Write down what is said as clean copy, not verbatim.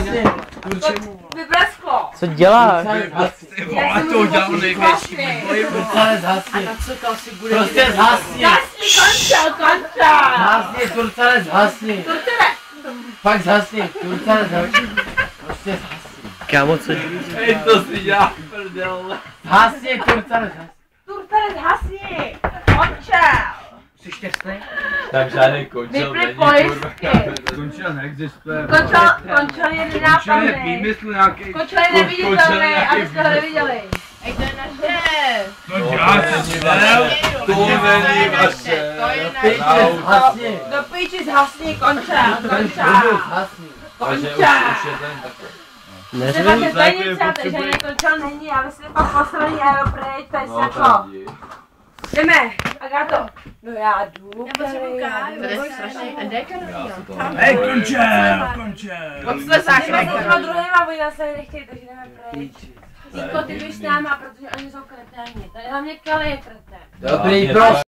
Hasni. Vybrasklo. Co děláš? Já to udělal největší výboj. Turcanec hasni. A co to asi bude? Prostě zhasni. Končil. Zhasni, Turcanec hasni. Fakt zhasni, Turcanec hasni. Prostě zhasni. Kámo, co Hej, to si dělá prdel. Hasni, Turcanec hasni. Turcanec hasni. Končil. Jsi šťastný? Tak žádný končil Vypli není, pojistky. Končil neexistuje. Končil je Končil je nenápadný. výmysl nějaký. Končil je neviditelný, abyste ho neviděli. Ej, to je naše. No děláš si vedel? To není vaše. To je Pijte, naše. zhasni. Do píči zhasni, končil. Zhasni. Takže už je ten takový. Jste máte tajnice, takže nekončil není, a vy jste pak poslední aeropryč, tady se jako. Jdeme, Agato. No já jdu. Já potřebuji kávu. To je strašně dekadentní. Hej, končil. Jdeme se pro druhýma, oni nás tady nechtějí, takže jdeme pryč. Zítko, ty jdeš s náma, protože oni jsou kreténi. Tady hlavně Kali je kretén. Dobrý, proč?